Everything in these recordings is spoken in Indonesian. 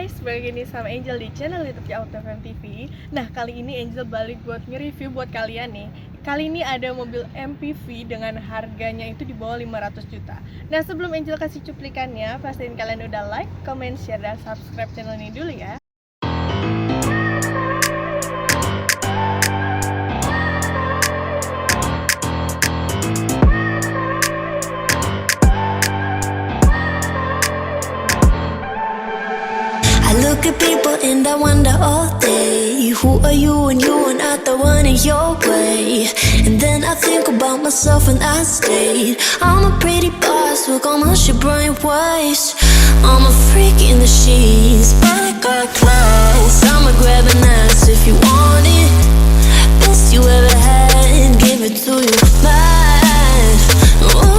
guys, balik lagi sama Angel di channel YouTube AutoFM TV. Nah, kali ini Angel balik buat nge-review buat kalian nih. Kali ini ada mobil MPV dengan harganya itu di bawah 500 juta. Nah, sebelum Angel kasih cuplikannya, pastiin kalian udah like, comment, share, dan subscribe channel ini dulu ya. Look at people and I wonder all day, who are you and you are not the one in your way. And then I think about myself and I state, I'm a pretty boss, look on my shit bright waist. I'm a freak in the sheets, but I got class. I'ma grab an ass if you want it. Best you ever had, give it to you fast. Ooh.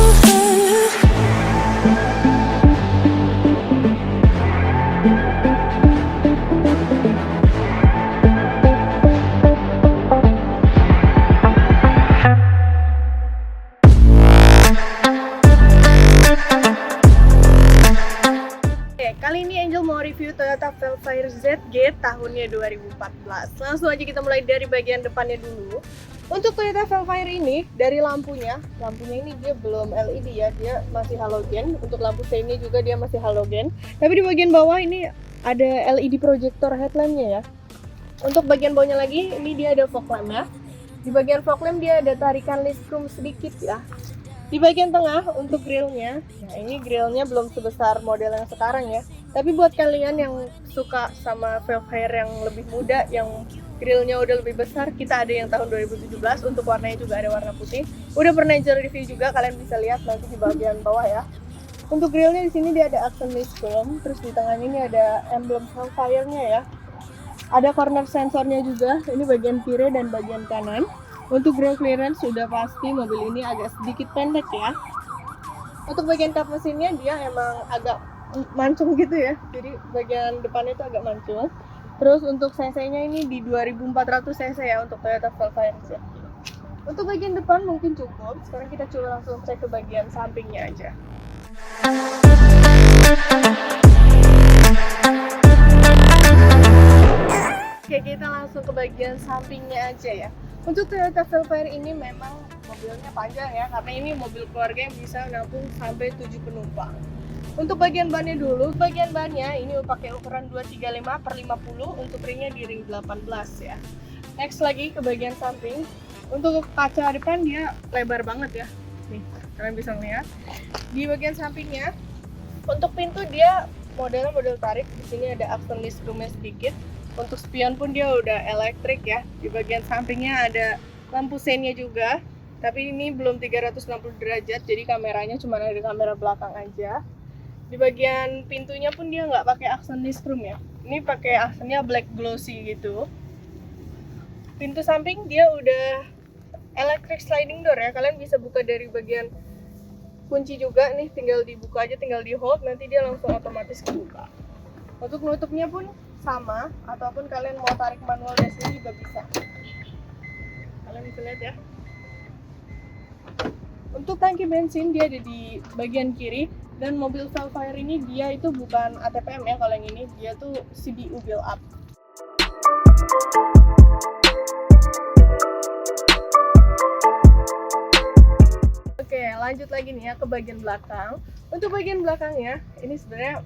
Kali ini Angel mau review Toyota Velfire ZG tahunnya 2014. Langsung aja kita mulai dari bagian depannya dulu. Untuk Toyota Velfire ini, dari lampunya ini dia belum LED ya, dia masih halogen. Untuk lampu seinnya juga dia masih halogen. Tapi di bagian bawah ini ada LED projector headlampnya ya. Untuk bagian bawahnya lagi, ini dia ada fog lamp ya. Di bagian fog lamp dia ada tarikan list chrome sedikit ya. Di bagian tengah untuk grillnya, nah ini grillnya belum sebesar model yang sekarang ya. Tapi buat kalian yang suka sama Velfire yang lebih muda, yang grillnya udah lebih besar, kita ada yang tahun 2017. Untuk warnanya juga ada warna putih. Udah pernah Angel review juga, kalian bisa lihat nanti di bagian bawah ya. Untuk grillnya di sini dia ada accent list chrome, terus di tengahnya ini ada emblem Velfire-nya ya. Ada corner sensornya juga, ini bagian kiri dan bagian kanan. Untuk ground clearance sudah pasti mobil ini agak sedikit pendek ya. Untuk bagian kap mesinnya dia emang agak mancung gitu ya. Jadi bagian depannya itu agak mancung. Terus untuk cc-nya ini di 2400 cc ya untuk Toyota Velfire. Untuk bagian depan mungkin cukup. Sekarang kita coba langsung cek ke bagian sampingnya aja. Oke, kita langsung ke bagian sampingnya aja ya. Untuk Toyota Velfire ini memang mobilnya panjang ya, karena ini mobil keluarga yang bisa nampung sampai 7 penumpang. Untuk bagian bannya dulu, bagian bannya ini pakai ukuran 235/50, untuk ringnya di ring 18 ya. Next lagi ke bagian samping, untuk kaca depan dia lebar banget ya. Nih, kalian bisa lihat. Di bagian sampingnya, untuk pintu dia modelnya model tarik. Di sini ada accent list chrome sedikit. Untuk spion pun dia udah elektrik ya. Di bagian sampingnya ada lampu seinnya juga. Tapi ini belum 360 derajat, jadi kameranya cuma ada kamera belakang aja. Di bagian pintunya pun dia nggak pakai accent list chrome ya. Ini pakai accentnya black glossy gitu. Pintu samping dia udah electric sliding door ya. Kalian bisa buka dari bagian kunci juga nih, tinggal dibuka aja, tinggal di hold, nanti dia langsung otomatis kebuka. Untuk nutupnya pun sama, ataupun kalian mau tarik manual dari sini juga bisa. Kalian bisa lihat ya. Untuk tangki bensin dia ada di bagian kiri, dan mobil Velfire ini dia itu bukan ATPM ya, kalau yang ini dia tuh CBU build up. Oke, lanjut lagi nih ya ke bagian belakang. Untuk bagian belakangnya, ini sebenarnya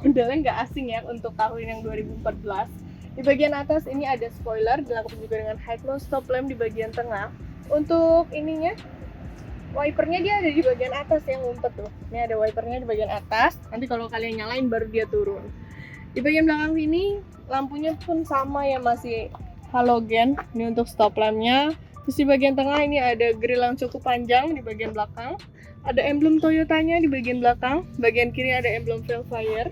modelnya nggak asing ya untuk tahun yang 2014. Di bagian atas ini ada spoiler, dilengkapi juga dengan headlamp stop lamp di bagian tengah. Untuk ininya, wipernya dia ada di bagian atas yang ngumpet tuh. Ini ada wipernya di bagian atas, nanti kalau kalian nyalain baru dia turun. Di bagian belakang sini, lampunya pun sama ya, masih halogen. Ini untuk stop lampnya. Terus di bagian tengah ini ada grill yang cukup panjang di bagian belakang. Ada emblem Toyotanya di bagian belakang. Bagian kiri ada emblem Velfire.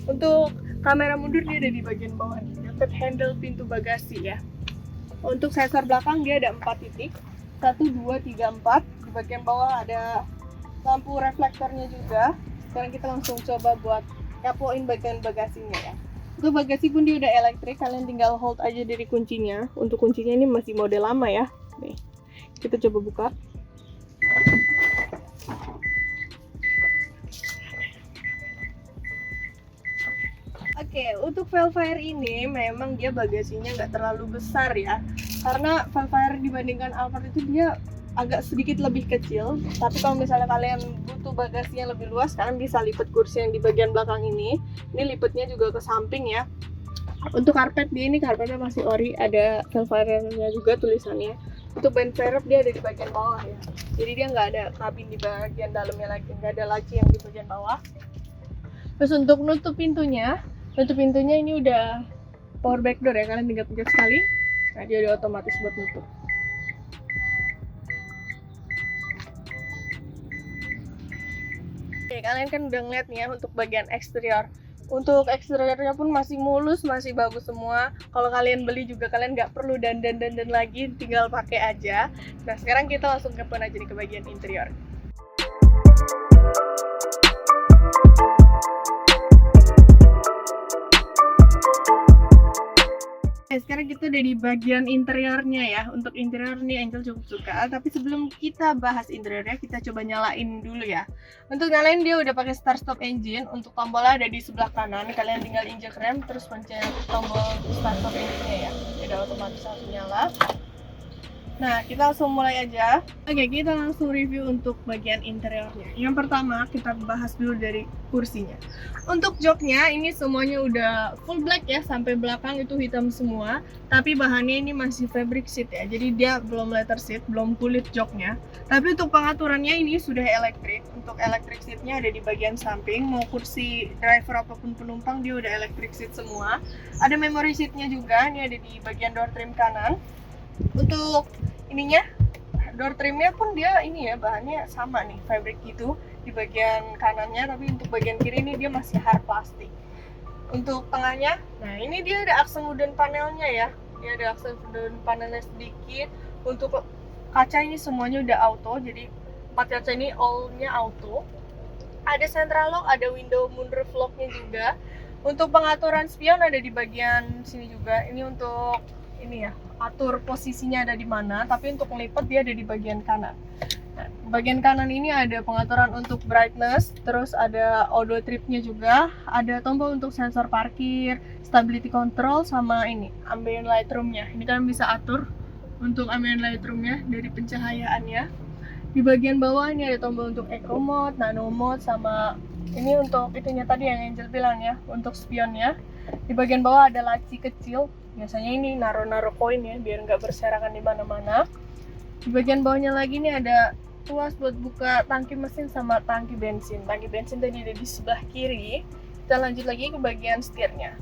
Untuk kamera mundur dia ada di bagian bawah nih, dekat handle pintu bagasi ya. Untuk sensor belakang dia ada 4 titik. 1, 2, 3, 4. Di bagian bawah ada lampu reflektornya juga. Sekarang kita langsung coba buat nyapoin bagian bagasinya ya. Untuk bagasi pun dia udah elektrik, kalian tinggal hold aja dari kuncinya. Untuk kuncinya ini masih model lama ya. Nih, kita coba buka. Oke, Oke, untuk Velfire ini memang dia bagasinya nggak terlalu besar ya, karena Velfire dibandingkan Alphard itu dia agak sedikit lebih kecil. Tapi kalau misalnya kalian butuh bagasinya lebih luas, kalian bisa lipat kursi yang di bagian belakang ini. Ini lipatnya juga ke samping ya. Untuk karpet dia ini karpetnya masih ori, ada Velfire-nya juga tulisannya. Untuk ban serep dia ada di bagian bawah ya. Jadi dia nggak ada kabin di bagian dalamnya lagi, nggak ada laci yang di bagian bawah. Terus untuk nutup pintunya ini udah power back door ya, kalian tinggal pencet sekali, nah dia udah otomatis buat nutup. Oke, kalian kan udah ngeliat nih ya untuk bagian eksterior. Untuk eksteriornya pun masih mulus, masih bagus semua. Kalau kalian beli juga kalian nggak perlu dandan lagi, tinggal pakai aja. Nah sekarang kita langsung ke aja nih ke bagian interior. Sekarang kita udah di bagian interiornya ya. Untuk interior nih Angel cukup suka. Tapi sebelum kita bahas interiornya, kita coba nyalain dulu ya. Untuk nyalain dia udah pakai start stop engine. Untuk tombolnya ada di sebelah kanan. Kalian tinggal injek rem terus pencet tombol start stop engine-nya ya. Dia udah otomatis langsung nyala. Nah, kita langsung mulai aja. Oke, kita langsung review untuk bagian interiornya. Yang pertama, kita bahas dulu dari kursinya. Untuk joknya, ini semuanya udah full black ya, sampai belakang itu hitam semua. Tapi bahannya ini masih fabric seat ya, jadi dia belum leather seat, belum kulit joknya. Tapi untuk pengaturannya ini sudah elektrik. Untuk electric seatnya ada di bagian samping. Mau kursi driver apapun penumpang, dia udah electric seat semua. Ada memory seatnya juga, ini ada di bagian door trim kanan. Untuk ininya, door trimnya pun dia ini ya, bahannya sama nih, fabric gitu di bagian kanannya, tapi untuk bagian kiri ini dia masih hard plastik. Untuk tengahnya, nah ini dia ada aksen wooden panelnya ya, dia ada aksen wooden panelnya sedikit. Untuk kaca ini semuanya udah auto, jadi 4 kaca ini all-nya auto. Ada central lock, ada window moonroof lock-nya juga. Untuk pengaturan spion ada di bagian sini juga. Ini untuk ini ya, atur posisinya ada di mana, tapi untuk ngelipat dia ada di bagian kanan. Nah, bagian kanan ini ada pengaturan untuk brightness, terus ada auto tripnya juga, ada tombol untuk sensor parkir, stability control, sama ini ambient light room-nya. Ini kalian bisa atur untuk ambient light room-nya dari pencahayaannya. Di bagian bawah ini ada tombol untuk eco mode, nano mode, sama ini untuk itunya tadi yang Angel bilang ya, untuk spionnya. Di bagian bawah ada laci kecil. Biasanya ini naro koin ya, biar nggak berserakan di mana-mana. Di bagian bawahnya lagi nih ada tuas buat buka tangki mesin sama tangki bensin. Tangki bensin tadi ada di sebelah kiri. Kita lanjut lagi ke bagian setirnya.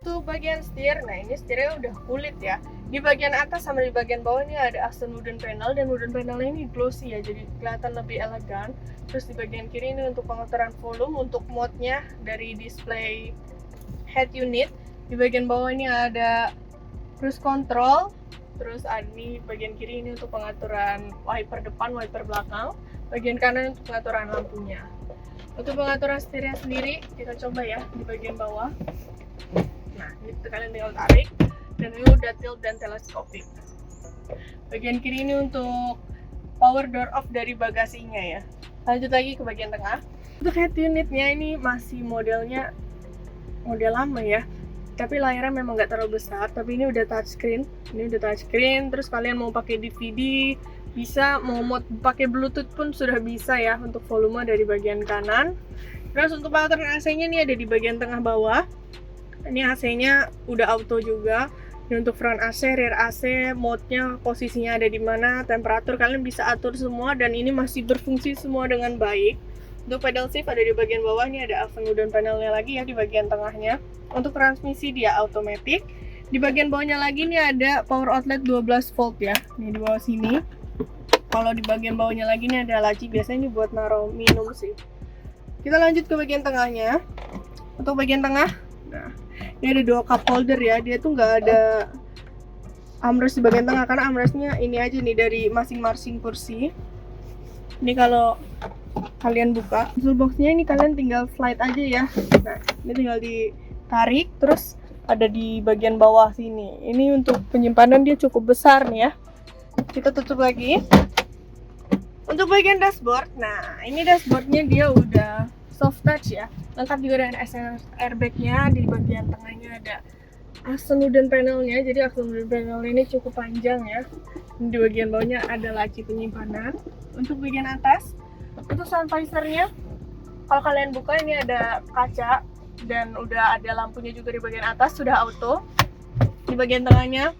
Untuk bagian setir, nah ini setirnya udah kulit ya. Di bagian atas sama di bagian bawah ini ada aksen wooden panel, dan wooden panelnya ini glossy ya, jadi kelihatan lebih elegan. Terus di bagian kiri ini untuk pengaturan volume, untuk mode-nya dari display head unit. Di bagian bawah ini ada cruise control, terus di bagian kiri ini untuk pengaturan wiper depan, wiper belakang, bagian kanan untuk pengaturan lampunya. Untuk pengaturan setirnya sendiri, kita coba ya di bagian bawah. Nah, ini kalian tinggal tarik, dan ini udah tilt dan teleskopik. Bagian kiri ini untuk power door off dari bagasinya ya. Lanjut lagi ke bagian tengah. Untuk head unitnya ini masih model lama ya. Tapi layarnya memang nggak terlalu besar, tapi ini udah touchscreen. Terus kalian mau pakai DVD bisa, mau pakai Bluetooth pun sudah bisa ya. Untuk volume dari bagian kanan. Terus untuk pengaturan AC-nya ini ada di bagian tengah bawah. Ini AC-nya udah auto juga. Ini untuk front AC, rear AC, mode-nya, posisinya ada di mana, temperatur kalian bisa atur semua, dan ini masih berfungsi semua dengan baik. Untuk pedal shift ada di bagian bawah, ini ada aksen wooden panelnya lagi ya di bagian tengahnya. Untuk transmisi dia automatic. Di bagian bawahnya lagi nih ada power outlet 12 volt ya. Ini di bawah sini. Kalau di bagian bawahnya lagi nih ada laci, biasanya ini buat naruh minum sih. Kita lanjut ke bagian tengahnya. Untuk bagian tengah, nah ini ada 2 cup holder ya. Dia tuh nggak ada armrest di bagian tengah, karena armrestnya ini aja nih dari masing-masing kursi. Ini kalau kalian buka toolbox-nya, ini kalian tinggal slide aja ya. Nah, ini tinggal ditarik, terus ada di bagian bawah sini. Ini untuk penyimpanan dia cukup besar nih ya. Kita tutup lagi. Untuk bagian dashboard, nah ini dashboardnya dia udah soft touch ya. Lengkap juga dengan SMS airbag-nya. Di bagian tengahnya ada aksen wooden panelnya. Jadi aksen wooden panel ini cukup panjang ya. Di bagian bawahnya ada laci penyimpanan. Untuk bagian atas, untuk sun visor-nya, kalau kalian buka ini ada kaca dan udah ada lampunya juga di bagian atas, sudah auto. Di bagian tengahnya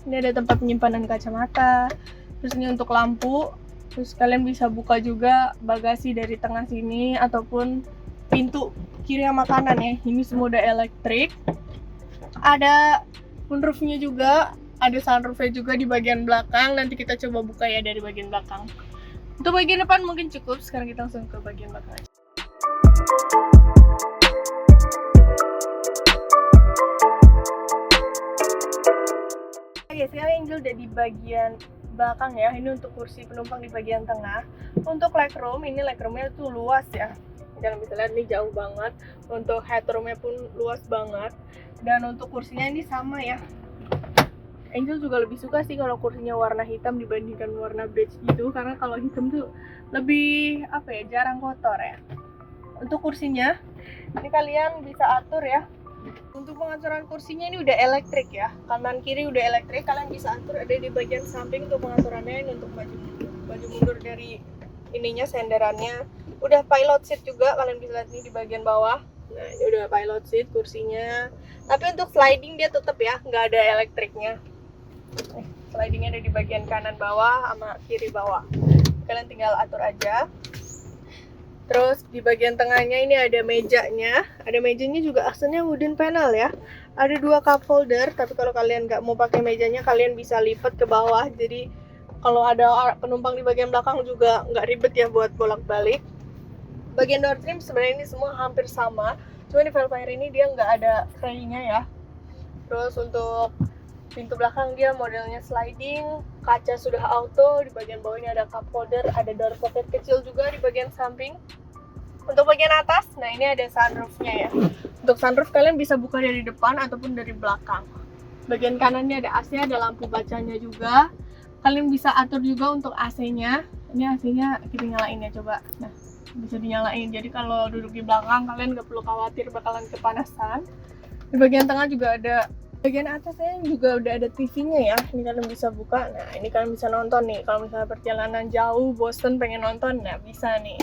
ini ada tempat penyimpanan kacamata. Terus ini untuk lampu. Terus kalian bisa buka juga bagasi dari tengah sini ataupun pintu kiri sama kanan ya. Ini semua udah elektrik. Ada moonroof-nya juga, ada sunroof-nya juga di bagian belakang. Nanti kita coba buka ya dari bagian belakang. Untuk bagian depan mungkin cukup. Sekarang kita langsung ke bagian belakang aja. Oke, sekarang Angel udah di bagian belakang ya. Ini untuk kursi penumpang di bagian tengah. Untuk legroom, ini legroomnya tuh luas ya. Kalian bisa lihat ini jauh banget. Untuk headroomnya pun luas banget. Dan untuk kursinya ini sama ya. Angel juga lebih suka sih kalau kursinya warna hitam dibandingkan warna beige gitu, karena kalau hitam tuh lebih jarang kotor ya. Untuk kursinya ini kalian bisa atur ya. Untuk pengaturan kursinya ini udah elektrik ya, kanan kiri udah elektrik. Kalian bisa atur, ada di bagian samping untuk pengaturannya. Ini untuk maju mundur dari ininya, senderannya. Udah pilot seat juga, kalian bisa lihat ini di bagian bawah. Nah, ini udah pilot seat kursinya. Tapi untuk sliding dia tetap ya, nggak ada elektriknya. Slidingnya ada di bagian kanan bawah sama kiri bawah. Kalian tinggal atur aja. Terus di bagian tengahnya ini ada mejanya. Ada mejanya juga aksennya wooden panel ya. Ada 2 cup holder, tapi kalau kalian nggak mau pakai mejanya, kalian bisa lipat ke bawah. Jadi kalau ada penumpang di bagian belakang juga nggak ribet ya buat bolak-balik. Bagian door trim sebenarnya ini semua hampir sama. Cuma di Velfire ini dia nggak ada tray-nya ya. Terus untuk pintu belakang dia modelnya sliding, kaca sudah auto. Di bagian bawah ini ada cup holder, ada door pocket kecil juga di bagian samping. Untuk bagian atas, nah ini ada sunroof-nya ya. Untuk sunroof kalian bisa buka dari depan ataupun dari belakang. Bagian kanannya ada AC, ada lampu bacanya juga. Kalian bisa atur juga untuk AC-nya. Ini AC-nya kita nyalain ya, coba. Nah, bisa dinyalain. Jadi kalau duduk di belakang kalian nggak perlu khawatir bakalan kepanasan. Di bagian tengah juga ada. Bagian atasnya juga udah ada TV-nya ya. Ini kalian bisa buka. Nah, ini kalian bisa nonton nih. Kalau misalnya perjalanan jauh, bosen pengen nonton, nah bisa nih.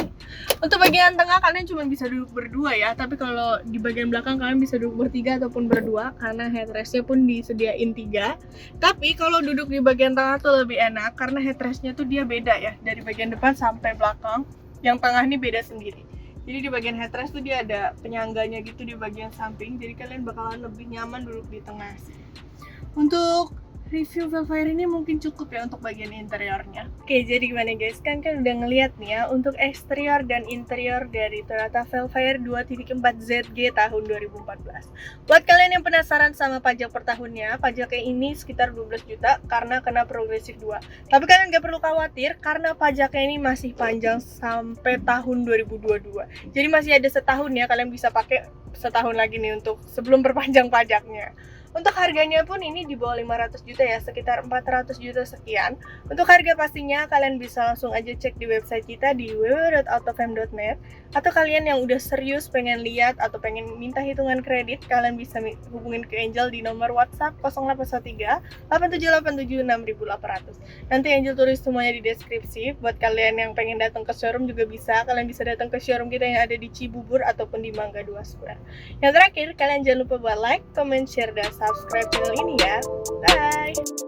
Untuk bagian tengah kalian cuma bisa duduk berdua ya. Tapi kalau di bagian belakang kalian bisa duduk bertiga ataupun berdua, karena headrest-nya pun disediain 3. Tapi kalau duduk di bagian tengah tuh lebih enak, karena headrest-nya tuh dia beda ya. Dari bagian depan sampai belakang. Yang tengah ini beda sendiri. Jadi di bagian headrest tuh dia ada penyangganya gitu di bagian samping. Jadi kalian bakalan lebih nyaman duduk di tengah. Untuk review Velfire ini mungkin cukup ya untuk bagian interiornya. Oke, jadi gimana guys? Kan udah ngeliat nih ya untuk eksterior dan interior dari Toyota Velfire 2.4 ZG tahun 2014. Buat kalian yang penasaran sama pajak per tahunnya, pajaknya ini sekitar 12 juta karena kena progresif 2. Tapi kalian gak perlu khawatir karena pajaknya ini masih panjang sampai tahun 2022. Jadi masih ada setahun ya, kalian bisa pakai setahun lagi nih untuk sebelum perpanjang pajaknya. Untuk harganya pun ini di bawah 500 juta ya, sekitar 400 juta sekian. Untuk harga pastinya kalian bisa langsung aja cek di website kita di www.autofam.net. Atau kalian yang udah serius pengen lihat atau pengen minta hitungan kredit, kalian bisa hubungin ke Angel di nomor WhatsApp 0813 8787 6800. Nanti Angel tulis semuanya di deskripsi. Buat kalian yang pengen datang ke showroom juga bisa, kalian bisa datang ke showroom kita yang ada di Cibubur ataupun di Mangga 2 Square. Yang terakhir, kalian jangan lupa buat like, comment, share, dan subscribe channel ini ya. Bye!